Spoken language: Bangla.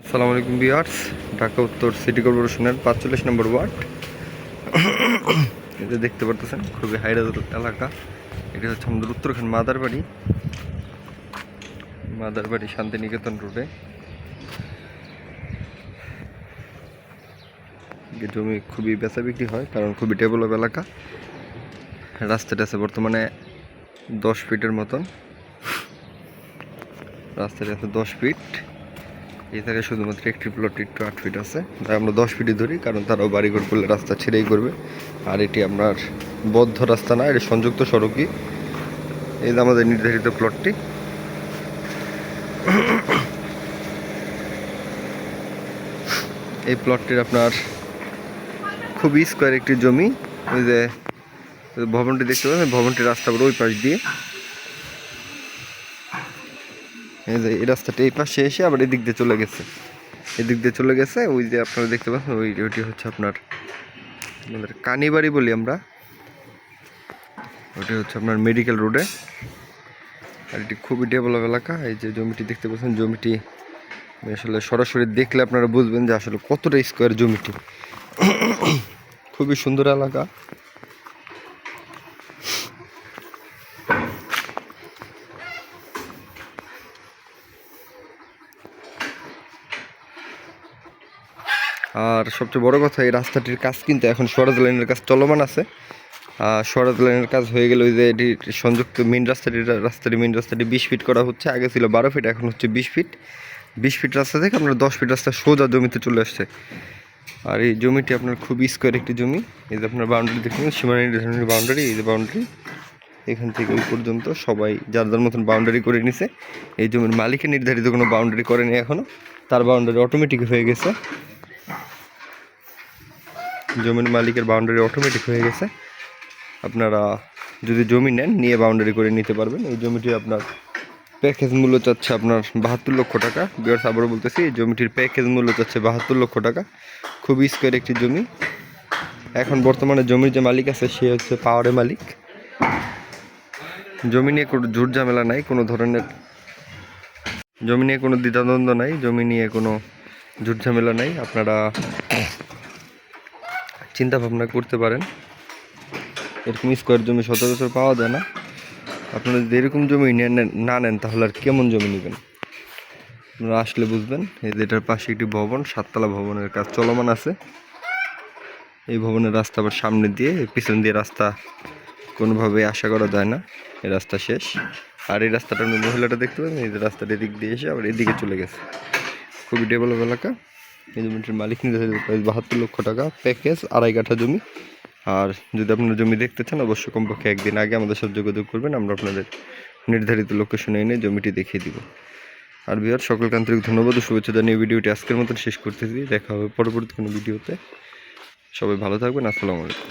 আসসালামু আলাইকুম ভিউয়ার্স, ঢাকা উত্তর সিটি কর্পোরেশনের ৪৫ নম্বর ওয়ার্ড। এটা দেখতে পারতেছেন খুবই হাইরাজ এলাকা। এটা হচ্ছে আমাদের উত্তরখান মাদারবাড়ি শান্তিনিকেতন রোডে। জমি খুবই বেচা বিক্রি হয় কারণ খুবই ডেভেলপ এলাকা। রাস্তাটা আছে বর্তমানে 10 ফিটের মতন। রাস্তাটা আছে 10 ফিট। এই জায়গায় শুধুমাত্র একটি প্লট একটু 8 ফিট আছে, তাই আমরা 10 ফিটই ধরি কারণ তারাও বাড়িঘর করলে রাস্তা ছেড়েই করবে। আর এটি আপনার বদ্ধ রাস্তা না, এটি সংযুক্ত সড়কই। এই যে আমাদের নির্ধারিত প্লটটি। এই প্লটটির আপনার খুবই স্কোয়ার একটি জমি। ওই যে ভবনটি দেখতে পাচ্ছেন, ভবনটির রাস্তা ওই পাশ দিয়ে, এই যে এই রাস্তাটা এই পাশে এসে আবার এদিক দিয়ে চলে গেছে, ওই যে আপনারা দেখতে পাচ্ছেন ওইটি হচ্ছে আপনার আমাদের কানিবাড়ি বলি আমরা। ওটি হচ্ছে আপনার মেডিকেল রোডে। আর এটি খুবই ডেভেলপ এলাকা। এই যে জমিটি দেখতে পাচ্ছেন, জমিটি আসলে সরাসরি দেখলে আপনারা বুঝবেন যে আসলে কতটা স্কোয়ার জমিটি। খুবই সুন্দর এলাকা। আর সবচেয়ে বড় কথা, এই রাস্তাটির কাজ কিন্তু এখন সরাজ লাইনের কাজ চলমান আছে। সরাজ লাইনের কাজ হয়ে গেলে ওই যে এটি সংযুক্ত মেন রাস্তাটি 20 ফিট করা হচ্ছে। আগে ছিল 12 ফিট, এখন হচ্ছে 20 ফিট। 20 ফিট রাস্তা থেকে আপনার 10 ফিট রাস্তা সোজা জমিতে চলে আসছে। আর এই জমিটি আপনার খুবই স্কোয়ার একটি জমি। এই যে আপনার বাউন্ডারি দেখুন, সীমানা নির্ধারণের বাউন্ডারি। এই যে বাউন্ডারি এখান থেকে ওই পর্যন্ত সবাই যার যার মতন বাউন্ডারি করে নিছে। এই জমির মালিকের নির্ধারিত কোনো বাউন্ডারি করেনি এখনও, তার বাউন্ডারি অটোমেটিক হয়ে গেছে। জমির মালিকের বাউন্ডারি অটোমেটিক হয়ে গেছে। আপনারা যদি জমি নেন, নিয়ে বাউন্ডারি করে নিতে পারবেন। এই জমিটি আপনার প্যাকেজ মূল্য চাচ্ছে আপনার 72 লক্ষ টাকা। বিয়ার্স, আবারও বলতেছি, এই জমিটির প্যাকেজ মূল্য চাচ্ছে 72 লক্ষ টাকা। খুবই স্কোয়ার একটি জমি। এখন বর্তমানে জমির যে মালিক আছে সে হচ্ছে পাওয়ারের মালিক। জমি নিয়ে কোনো ঝুট ঝামেলা নাই, কোনো ধরনের জমি নিয়ে কোনো দ্বিধাদ্বন্দ্ব নাই, জমি নিয়ে কোনো ঝুট ঝামেলা নাই। আপনারা চিন্তা ভাবনা করতে পারেন। এরকম স্কোয়ার জমি সচরাচর পাওয়া যায় না। আপনারা যদি এরকম জমি না নেন তাহলে আর কেমন জমি নেবেন আপনারা আসলে বুঝবেন। এই যে এটার পাশে একটি ভবন, 7 তলা ভবনের কাজ চলমান আছে। এই ভবনের রাস্তা আবার সামনে দিয়ে, পিছন দিয়ে রাস্তা কোনোভাবে আশা করা যায় না। এই রাস্তা শেষ। আর এই রাস্তাটা মহিলাটা দেখতে পাবেন, এই যে রাস্তাটা এদিক দিয়ে এসে আবার এদিকে চলে গেছে। খুবই ডেভেলপ এলাকা। এই জমিটির মালিক নির্ধারিত প্রাইস 72 লক্ষ টাকা, প্যাকেজ 2.5 কাঠা জমি। আর যদি আপনারা জমি দেখতে চান, অবশ্যই কমপক্ষে একদিন আগে আমাদের সাথে যোগাযোগ করবেন। আমরা আপনাদের নির্ধারিত লোকেশনে এনে জমিটি দেখিয়ে দিব। আর ভিউয়ার, সকলকে আন্তরিক ধন্যবাদ ও শুভেচ্ছা জানিয়ে ভিডিওটি আজকের মতন শেষ করতেছি। দেখা হবে পরবর্তী কোনো ভিডিওতে। সবাই ভালো থাকবেন। আসসালামু আলাইকুম।